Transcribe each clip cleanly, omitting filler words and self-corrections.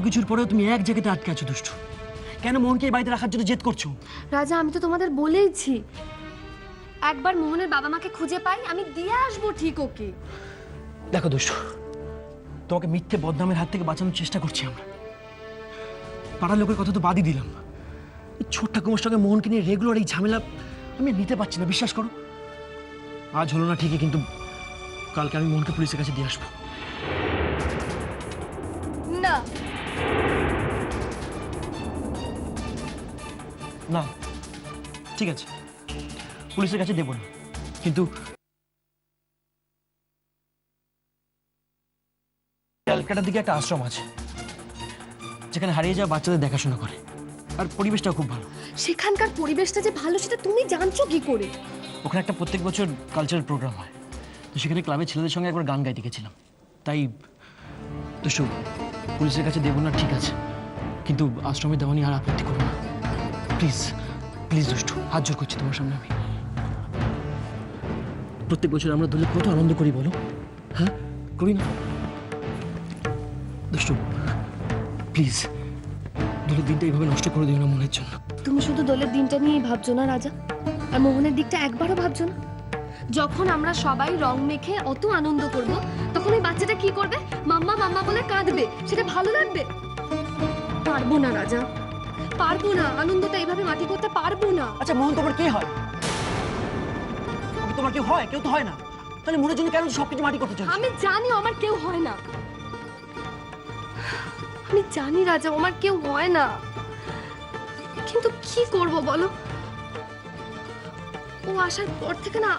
কিছুর পরেও তুমি এক জায়গাতে আটকে আছো দুষ্টু। কেন মোহনকে এই বাড়িতে রাখার জন্য জেদ করছো? রাজা, আমি তো তোমাদের বলেইছি, একবার মোহনের বাবা মাকে খুঁজে পাই, আমি দিয়ে আসবো ঠিক ওকে। দেখো দুষ্টু, তোমাকে মিথ্যে বদনামের হাত থেকে বাঁচানোর চেষ্টা করছি আমরা। পাড়ার লোকের কথা তো বাদই দিলাম, এই ছোট্ট ঠাকুমার সঙ্গে মোহনকে নিয়ে রেগুলার এই ঝামেলা আমি নিতে পারছি না, বিশ্বাস করো। আজ হলো না ঠিকই, কিন্তু কালকে আমি মোহনকে পুলিশের কাছে দিয়ে আসবো। না না, ঠিক আছে, পুলিশের কাছে দেবো না, কিন্তু ক্যালকাটার দিকে একটা আশ্রম আছে যেখানে হারিয়ে যাওয়া বাচ্চাদের দেখাশোনা করে, আর পরিবেশটাও খুব ভালো। সেখানকার পরিবেশটা যে ভালো সেটা তুমি জানছো কি করে? ওখানে একটা প্রত্যেক বছর কালচারাল প্রোগ্রাম হয়, তো সেখানে ক্লাবের ছেলেদের সঙ্গে একবার গান গাইতে গেছিলাম। তাই দুষ্টু, পুলিশের কাছে দেবো না ঠিক আছে, কিন্তু আশ্রমে দেওয়া নিয়ে আর আপত্তি করবো না, প্লিজ প্লিজ দুষ্টু, হাত জোর করছি তোমার সামনে আমি। প্রত্যেক বছর আমরা দলে কত আনন্দ করি বলো, হ্যাঁ করি না দুষ্টু? প্লিজ দলের দিনটা এইভাবে নষ্ট করে দিও না মনের জন্য। তুমি শুধু দোলের দিনটা নিয়েই ভাবছো না রাজা, আর মোহনের দিকটা একবারও ভাবছো না? যখন আমরা সবাই রং মেখে অত আনন্দ করব, তখন ওই বাচ্চাটা কি করবে? মাম্মা মাম্মা বলে কাঁদবে, সেটা ভালো লাগবে? পারবো না রাজা, পারবো না, আনন্দটা এভাবে মাটি করতে পারবো না। আচ্ছা মোহন তোমার কে হয়? তোমার কেউ হয়? কেউ তো হয় না, তাহলে মনের জন্য কেন সবকিছু মাটি করতে চাও? আমি জানি আমার কেউ হয় না, আমি জানি রাজা আমার কেউ হয় না, কিন্তু কি করব বলো? ও আসার পর থেকে না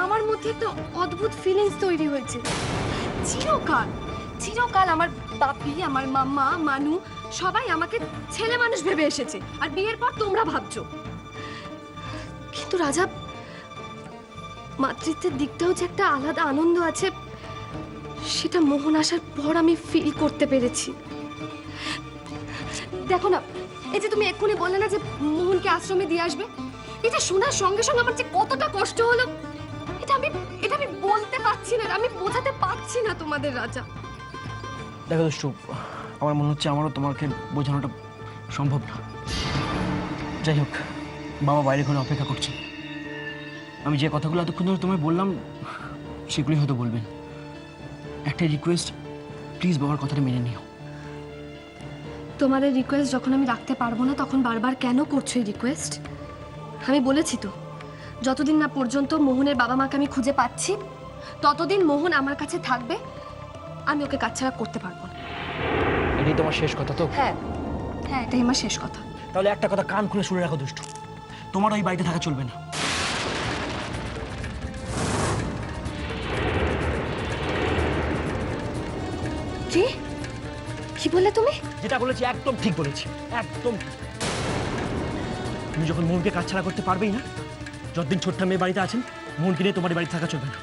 আমার মধ্যে একটা অদ্ভুত ফিলিংস তৈরি হয়েছে। চিরকাল চিরকাল আমার বাপি, আমার মাম্মা, মানু সবাই আমাকে ছেলে মানুষ ভেবে এসেছে, আর বিয়ের পর তোমরা ভাবছো। কিন্তু রাজা, মাতৃত্বের দিকটাও যে একটা আলাদা আনন্দ আছে, সেটা মোহন আসার পর আমি ফিল করতে পেরেছি। দেখো না, এই যে তুমি এক্ষুনি বললে না যে মোহনকে আশ্রমে দিয়ে আসবে, এটা শোনার সঙ্গে সঙ্গে আমার যে কতটা কষ্ট হলো, এটা আমি বলতে পারছি না, আমি বোঝাতে পারছি না তোমাদের রাজা। দেখো দুষ্টু, আমার মনে হচ্ছে আমারও তোমাকে বোঝানোটা সম্ভব না। যাই হোক, বাবা বাইরে ঘরে অপেক্ষা করছে, আমি যে কথাগুলো এতক্ষণ ধরে তোমায় বললাম সেগুলোই হয়তো বলবেন। একটা রিকোয়েস্ট, প্লিজ বাবার কথাটা মেনে নিও। তোমাদের রিকোয়েস্ট যখন আমি রাখতে পারবো না, তখন বারবার কেন করছো এই রিকোয়েস্ট? আমি বলেছি তো, যতদিন না পর্যন্ত মোহনের বাবা মাকে আমি খুঁজে পাচ্ছি, ততদিন মোহন আমার কাছে থাকবে, আমি ওকে কাছছাড়া করতে পারবো না। এটাই তোমার শেষ কথা তো? হ্যাঁ হ্যাঁ, এটাই আমার শেষ কথা। তাহলে একটা কথা কান খুলে শুনে রাখো দুষ্টু, তোমার ওই বাড়িতে থাকা চলবে না। কি কি বললে তুমি? যেটা বলেছি একদম ঠিক বলেছি, একদম ঠিক। তুমি যখন মোহনকে কাছছাড়া করতে পারবেই না, যতদিন ছোট্ট মেয়ে বাড়িতে আছেন, মোহনকে নিয়ে তোমার বাড়িতে থাকা চলবে না।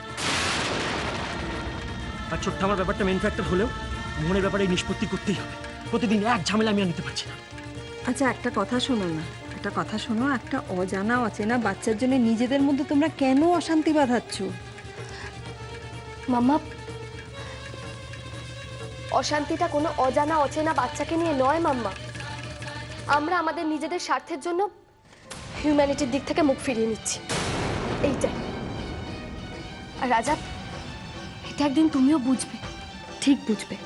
আর ছোট্ট আমার ব্যাপারটা মেন ফ্যাক্টর হলেও মোহনের ব্যাপারে নিষ্পত্তি করতেই হবে। প্রতিদিন এক ঝামেলা আমি আর নিতে পারছি না। আচ্ছা একটা কথা শোনো না, একটা কথা শোনো, একটা অজানা অচেনা বাচ্চার জন্য নিজেদের মধ্যে তোমরা কেন অশান্তি বাঁধাচ্ছ? মাম্মা, অশান্তিটা কোনো অজানা অচেনা বাচ্চাকে নিয়ে নয় মাম্মা, আমরা আমাদের নিজেদের স্বার্থের জন্য হিউম্যানিটির দিক থেকে মুখ ফিরিয়ে নিচ্ছি, এইটাই। আর রাজা, এটা একদিন তুমিও বুঝবে, ঠিক বুঝবে।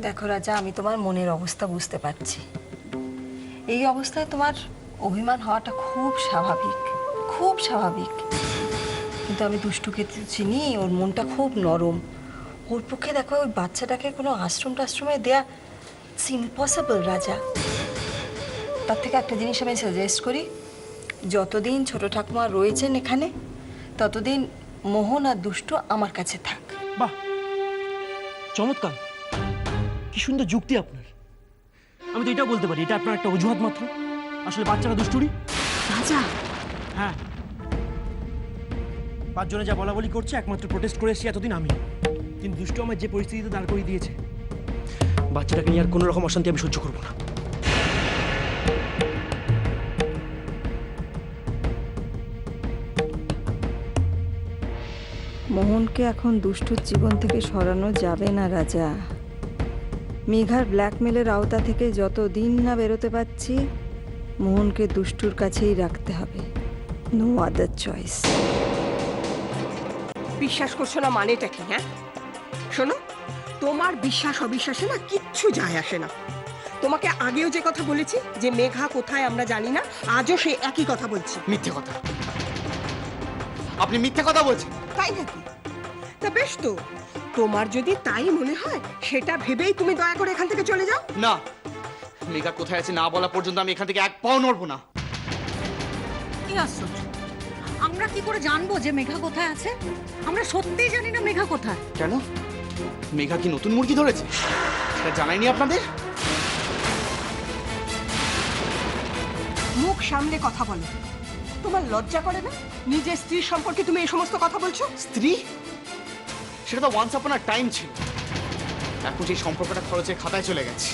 দেখো রাজা, আমি তোমার মনের অবস্থা বুঝতে পারছি। এই অবস্থায় তোমার অভিমান হওয়াটা খুব স্বাভাবিক, খুব স্বাভাবিক। কিন্তু আমি দুষ্টুকে চিনি, ওর মনটা খুব নরম। ওর পক্ষে দেখো ওই বাচ্চাটাকে কোনো আশ্রমে দেয়া ইটস ইম্পসিবল রাজা। তার থেকে একটা জিনিস আমি সাজেস্ট করি, যতদিন ছোট ঠাকুমা রয়েছেন এখানে, ততদিন মোহন আর দুষ্টু আমার কাছে থাক। বাহ, চমৎকার, কি সুন্দর যুক্তি আপনার। আমি তো এটাও বলতে পারি এটা আপনার একটা অজুহাত মাত্র, আসলে বাচ্চারা দুষ্টুরি। রাজা, হ্যাঁ, পাঁচজনে যা বলা বলি করছে, একমাত্র প্রোটেস্ট করে এসেছি এতদিন আমি। কিন্তু দুষ্টু আমার যে পরিস্থিতিতে দাঁড় করিয়ে দিয়েছে, বাচ্চাটাকে নিয়ে আর কোনো রকম অশান্তি আমি সহ্য করবো না। মোহনকে এখন দুষ্টুর জীবন থেকে সরানো যাবে না রাজা। মেঘার ব্ল্যাকমেলের আওতা থেকে যতদিন না বেরোতে পারছি, মোহনকে দুষ্টুর কাছেই রাখতে হবে। No other choice. বিশ্বাস করছো না মানেটা কি? হ্যাঁ শোনো, তোমার বিশ্বাস অবিশ্বাসে না কিচ্ছু যায় আসে না। তোমাকে আগেও যে কথা বলেছি যে মেঘা কোথায় আমরা জানি না, আজও সেই একই কথা বলছি। মিথ্যে কথা, আপনি মিথ্যে কথা বলছেন। তাই নাকি? তা বেশ তো, তোমার যদি তাই মনে হয় সেটা ভেবেই তুমি দয়া করে এখান থেকে চলে যাও। না, মেঘা কোথায় আছে না বলা পর্যন্ত আমি এখান থেকে এক পাও নড়বো না। কি আশ্চর্য, আমরা কি করে জানবো যে মেঘা কোথায় আছে? আমরা সত্যিই জানি না মেঘা কোথায়। কেন, মেঘা কি নতুন মুরগি ধরেছে? সেটা জানাইনি আপনাদের? মুখ সামনে কথা বলো। তোমার লজ্জা করে না নিজের স্ত্রীর সম্পর্কে তুমি এই সমস্ত কথা বলছো? স্ত্রী? সেটা তো ওয়ান্স আপন আ টাইম ছিল। এখন সেই সম্পর্কটা খরচের খাতায় চলে গেছে,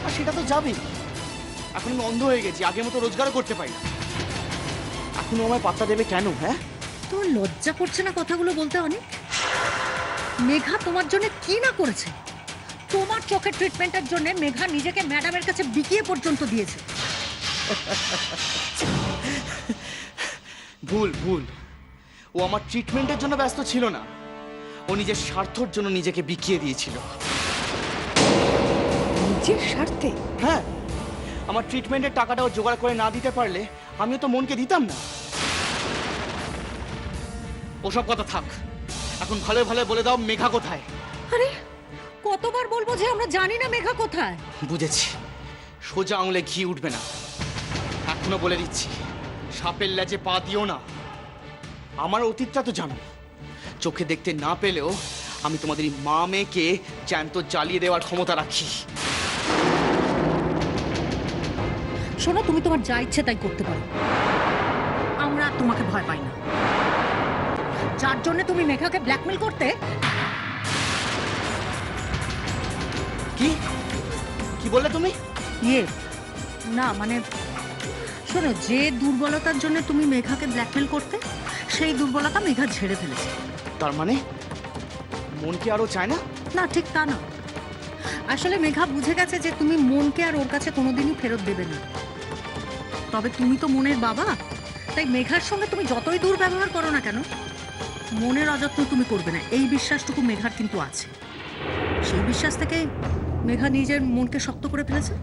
আর সেটা তো যাবেই। এখন আমি অন্ধ হয়ে গেছি, আগের মতো রোজগারও করতে পারি না। এখনো আমায় পাত্তা দেবে কেন? হ্যাঁ, তোমার লজ্জা করছে না কথাগুলো বলতে? অনেক মেঘা তোমার জন্য কি না করেছে? তোমার চোখের ট্রিটমেন্টের জন্য মেঘা নিজেকে ম্যাডামের কাছে বিকিয়ে পর্যন্ত দিয়েছে। ভুল ভুল। ও আমার ট্রিটমেন্টের জন্য ব্যস্ত ছিল না, ও নিজের স্বার্থের জন্য নিজেকে বিকিয়ে দিয়েছিল। নিজের স্বার্থে? হ্যাঁ, আমার ট্রিটমেন্টের টাকাটা ও জোগাড় করে না দিতে পারলে আমিও তো মনকে দিতাম না। ওসব কথা থাক, এখন ভালো ভালো বলে দাও মেঘা কোথায়? আরে কতবার বলবো যে আমরা জানি না মেঘা কোথায়? বুঝেছি, সোজা আঙুলে ঘি উঠবে না। এখনো বলে দিচ্ছি, সাপের লেজে পা দিও না। আমার অতীতটা তো জানো, চোখে দেখতে না পেলেও আমি তোমাদের এই মা মেয়েকে জ্যান্ত জ্বালিয়ে দেওয়ার ক্ষমতা রাখি। শোনো, তুমি তোমার যা ইচ্ছে তাই করতে পারো, আমরা আর তোমাকে ভয় পাই না। যার জন্য তুমি মেঘাকে ব্ল্যাকমেল করতে। কি কি বললে তুমি? ইয়ে না, মানে শোনো, যে দুর্বলতার জন্য তুমি মেঘাকে ব্ল্যাকমেল করতে, সেই দুর্বলতা মেঘা ঝেড়ে ফেলেছে। তার মানে মন কি আরো চায় না? না, ঠিক তা না। আসলে মেঘা বুঝে গেছে যে তুমি মনকে আর ওর কাছে কোনোদিনই ফেরত দেবে না। তবে তুমি তো মনের বাবা, তাই মেঘার সঙ্গে তুমি যতই দুর্ব্যবহার করো না কেন, মনের অযত্ন তুমি করবে না, এই বিশ্বাসটুকু মেঘার কিন্তু আছে। সেই বিশ্বাস থেকে মেঘা নিজের মনকে শক্ত করে ফেলেছে।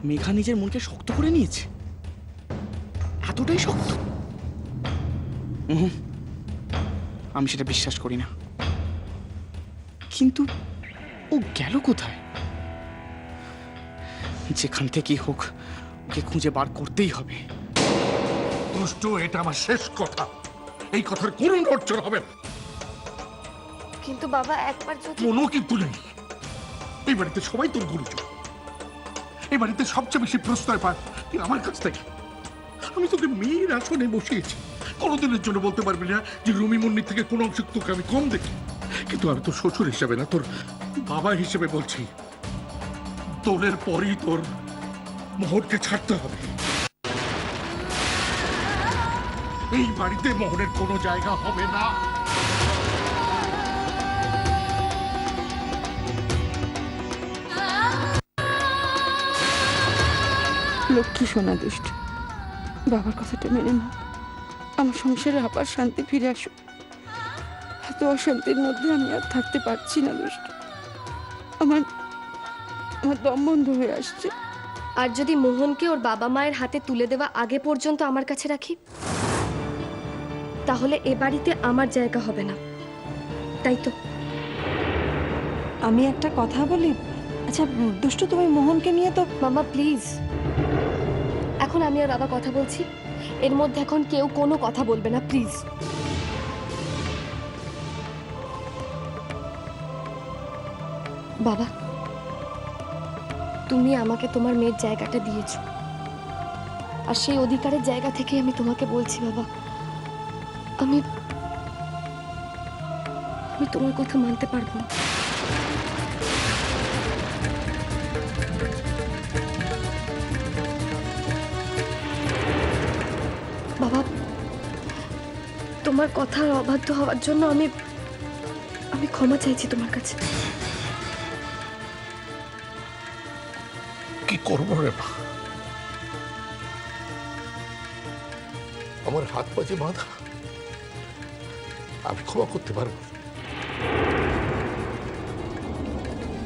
মেঘা নিজের মনকে শক্ত করে নিয়েছে? এতটাই শক্ত? আমি সেটা বিশ্বাস করি না। কিন্তু ও গেল কোথায়? যেখান থেকেই হোক ওকে খুঁজে বার করতেই হবে। দুষ্টু, এটা আমার শেষ কথা। এই কথার কোনো নড়চড় হবে না। কিন্তু বাবা একবার যদি কোনো কিন্তু নেই। এই বাড়িতে সবাই তোর গুরুজন। এই বাড়িতে সবচেয়ে বেশি প্রশ্রয় পায় তুই আমার কাছ থেকে। আমি তোকে মেয়ের আসনে বসিয়েছি, কোনোদিনের জন্য বলতে পারবি না যে রুমি মুন্নির থেকে কোনো অংশ তোকে আমি কম দেখি। কিন্তু আমি তোর শ্বশুর হিসেবে না, তোর বাবা হিসেবে বলছি, দোলের পরই তোর মোহনকে ছাড়তে হবে। এই বাড়িতে মোহনের কোনো জায়গা হবে না। লক্ষ্মী সোনা দুষ্ট, বাবার কথাটা মেনে নাও। আমার সংসারে আবার শান্তি ফিরে আসুক। এত অশান্তির মধ্যে আমি আর থাকতে পারছি না দুষ্ট। আমার দম বন্ধ হয়ে আসছে। আর যদি মোহনকে ওর বাবা মায়ের হাতে তুলে দেওয়া আগে পর্যন্ত আমার কাছে রাখি, তাহলে এ বাড়িতে আমার জায়গা হবে না, তাই তো? আমি একটা কথা বলি। আচ্ছা দুষ্টু, তুমি মোহনকে নিয়ে তো। মামা প্লিজ, এখন আমি আর বাবা কথা বলছি, এর মধ্যে এখন কেউ কোনো কথা বলবে না, প্লিজ। বাবা, তুমি আমাকে তোমার মেয়ের জায়গাটা দিয়েছো, আর সেই অধিকারের জায়গা থেকে আমি তোমাকে বলছি বাবা, আমি তোমার কথা মানতে পারবো না। বাবা, তোমার কথার অবাধ্য হওয়ার জন্য আমি আমি ক্ষমা চাইছি তোমার কাছে। কি করবো রে মা? আমার হাত পাজে বাঁধা, আমি ক্ষমা করতে পারবো না।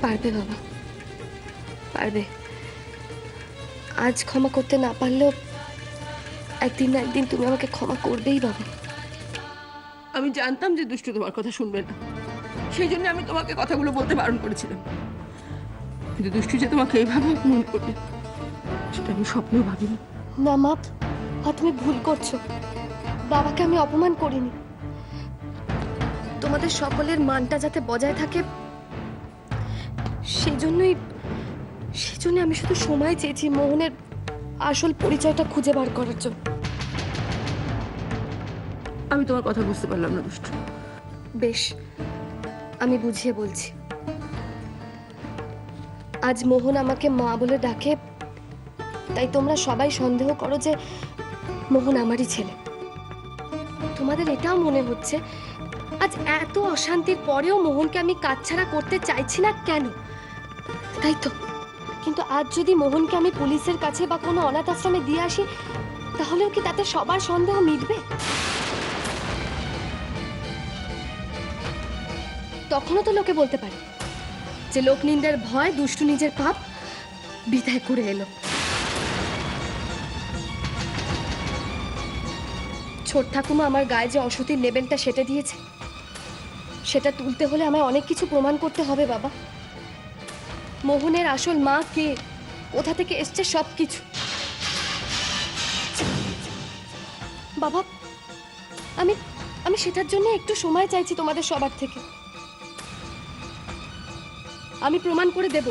পারবে বাবা, পারবে। আজ ক্ষমা করতে না পারলেও একদিন না একদিন তুমি আমাকে ক্ষমা করবেই বাবা। আমি জানতাম যে দুষ্টু তোমার কথা শুনবে না, সেই জন্য আমি তোমাকে কথাগুলো বলতে বারণ করেছিলাম। কিন্তু দুষ্টু যে তোমাকে এইভাবে অপমান করবে সেটা আমি স্বপ্নেও ভাবিনি। না মা, তুমি ভুল করছো। বাবাকে আমি অপমান করিনি। তোমাদের সকলের মানটা যাতে বজায় থাকে সেজন্যই আমি শুধু সময় চেয়েছি মোহনের আসল পরিচয়টা খুঁজে বার করার জন্য। আমি তোমার কথা বুঝতে পারলাম না দুষ্টু। বেশ, আমি বুঝিয়ে বলছি। আজ মোহন আমাকে মা বলে ডাকে, তাই তোমরা সবাই সন্দেহ করো যে মোহন আমারই ছেলে। তোমাদের এটাও মনে হচ্ছে আজ এত অশান্তির পরেও মোহনকে আমি কাছছাড়া করতে চাইছি না কেন, তাই তো? কিন্তু আজ যদি মোহনকে আমি পুলিশের কাছে বা কোনো অনাথ আশ্রমে দিয়ে আসি, তাহলেও কি তাতে সবার সন্দেহ মিটবে? তখনও তো লোকে বলতে পারে যে লোকনিন্দার ভয় দুষ্টু নিজের পাপ বিদায় করে এলো। ছোট ঠাকুমা আমার গায়ে যে অসতির লেবেলটা সেটে দিয়েছে, সেটা তুলতে হলে আমায় অনেক কিছু প্রমাণ করতে হবে বাবা। মোহনের আসল মা কে, কোথা থেকে এসছে, সব কিছু। বাবা, আমি সেটার জন্য একটু সময় চাইছি তোমাদের সবার থেকে। আমি প্রমাণ করে দেব,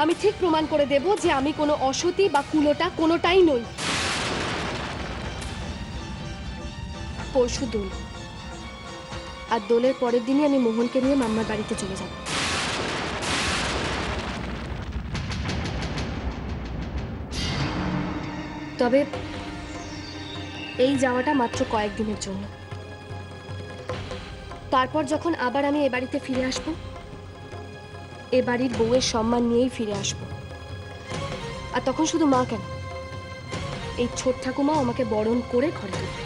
আমি ঠিক প্রমাণ করে দেব যে আমি কোনো অসতী বা কুলোটা কোনোটাই নই। পরশু দোল, আর দোলের পরের দিনই আমি মোহনকে নিয়ে মাম্মার বাড়িতে চলে যাব। তবে এই যাওয়াটা মাত্র কয়েকদিনের জন্য। তারপর যখন আবার আমি এ বাড়িতে ফিরে আসব, এ বাড়ির বউয়ের সম্মান নিয়েই ফিরে আসব। আর তখন শুধু মা কেন, এই ছোট ঠাকুমাও আমাকে বরণ করে ঘরে তুলবে।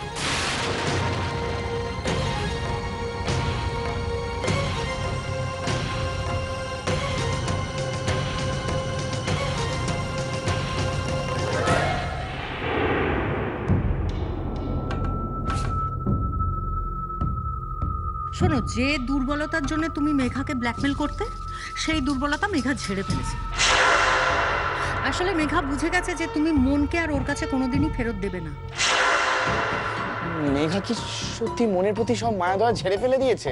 শোনো, যে দুর্বলতার জন্য তুমি মেঘাকে ব্ল্যাকমেল করতে, সেই দুর্বলতা মেঘা ঝেড়ে ফেলেছে। আসলে মেঘা বুঝে গেছে যে তুমি মনকে আর ওর কাছে কোনোদিনই ফেরত দেবে না। মেঘা কি সত্যি মনের প্রতি সব মায়া দয়া ঝেড়ে ফেলে দিয়েছে?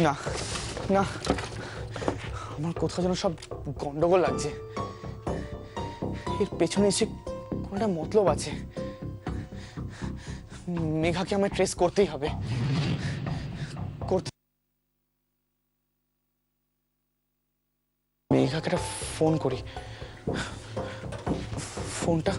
না না, আমার কোথাও যেন সব গন্ডগোল লাগছে। এর পেছনে এসে কোনটা মতলব আছে। মেঘাকে আমায় ট্রেস করতেই হবে। মেঘাকে একটা ফোন করি। ফোনটা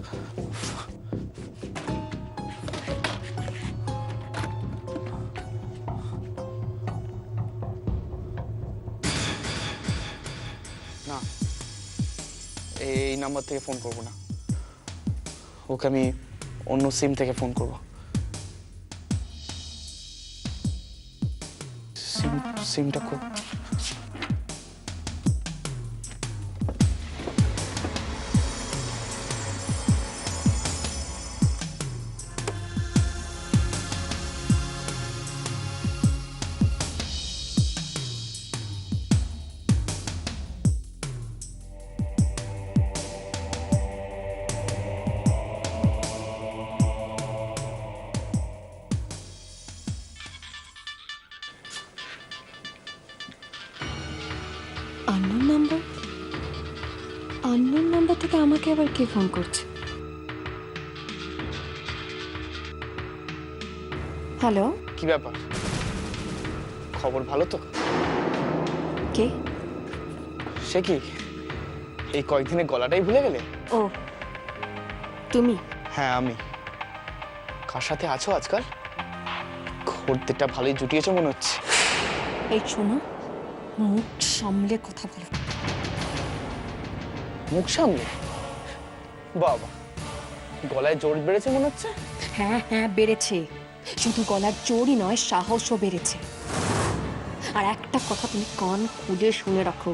না, এই নাম্বার থেকে ফোন করব না, ওকে আমি অন্য সিম থেকে ফোন করব। সিমটা খুব আননোন নাম্বার থেকে আমাকে আবার কে ফোন করছে? হ্যালো, কি ব্যাপার? খবর ভালো তো? কে? সে কি এই কয়েকদিনে গলাটাই ভুলে গেলে? ও তুমি? হ্যাঁ আমি। কার সাথে আছো আজকাল? খদ্দেরটা ভালোই জুটিয়েছো মনে হচ্ছে। এই শোনো, মুখ সামলে কথা বলো। মুখ সামনে? বাবা, গলায় জোর বেড়েছে মনে হচ্ছে। হ্যাঁ হ্যাঁ বেড়েছে, শুধু গলার জোরই নয়, সাহসও বেড়েছে। আর একটা কথা তুমি কান খুলে শুনে রাখো,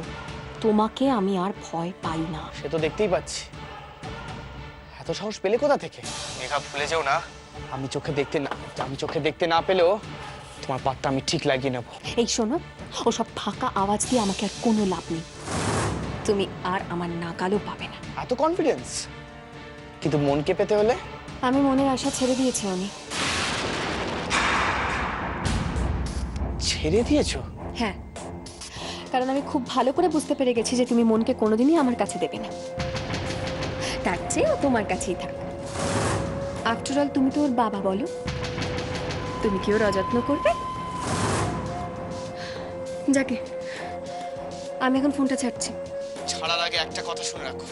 তোমাকে আমি আর ভয় পাই না। সে তো দেখতেই পাচ্ছি। এত সাহস পেলে কোথা থেকে? মেঘা, ভুলে যেও না, আমি চোখে দেখতে না পেলেও তোমার পাতটা আমি ঠিক লাগিয়ে নেব। এই শোনো, ওসব ফাঁকা আওয়াজ দিয়ে আমাকে আর কোনো লাভ নেই। তুমি আর আমার নাগালও পাবে না। এত কনফিডেন্স? কিন্তু মনকে পেতে হলে? আমি মনের আশা ছেড়ে দিয়েছি অনেক। ছেড়ে দিয়েছো? হ্যাঁ, কারণ আমি খুব ভালো করে বুঝতে পেরে গেছি যে তুমি মনকে কোনোদিনই আমার কাছে দেবে না। তার চেয়েও তোমার কাছেই থাক। আফটার অল তুমি তো ওর বাবা, বলো তুমি কি ওর অযত্ন করবে? যাকে, আমি এখন ফোনটা ছাড়ছি। ছাড়ার আগে একটা কথা শুনে রাখো,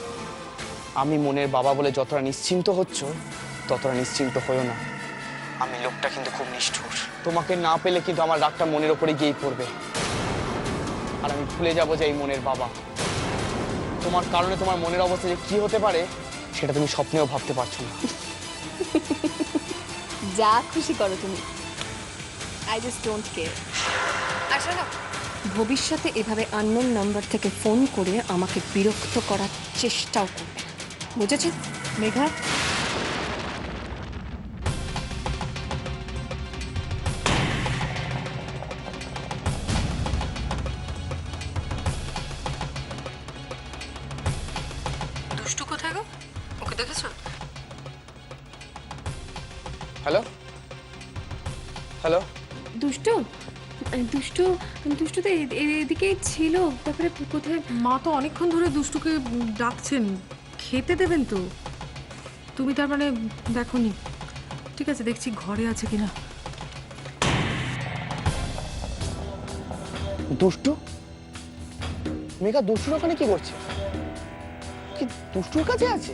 আমি মনের বাবা বলে যতটা নিশ্চিন্ত হচ্ছ ততটা নিশ্চিন্ত হয়েও না। আমি লোকটা কিন্তু খুব নিষ্ঠুর। তোমাকে না পেলে কিন্তু আমার রাগটা মনের ওপরে গিয়েই পড়বে, আর আমি ভুলে যাবো যে এই মনের বাবা। তোমার কারণে তোমার মনের অবস্থা যে কি হতে পারে সেটা তুমি স্বপ্নেও ভাবতে পারছো না। যা খুশি করো তুমি, আই জাস্ট ডোন্ট কেয়ার। আর শোনো, ভবিষ্যতে এভাবে আননোন নাম্বার থেকে ফোন করে আমাকে বিরক্ত করার চেষ্টাও করবে না, বুঝেছো মেঘা? দুষ্টু কোথায় গো? ওকে দেখেছো? হ্যালো হ্যালো, দুষ্টু দুষ্টু দুষ্টু তো এদিকেই ছিল, তারপরে কোথায়? মা তো অনেকক্ষণ ধরে দুষ্টুকে ডাকছেন, খেতে দেবেন তো? তুমি তার মানে দেখোনি? ঠিক আছে, দেখছি ঘরে আছে কিনা। দুষ্টু? মেঘা দুষ্টুর ওখানে কি করছে? কি দুষ্টুর কাছে আছে?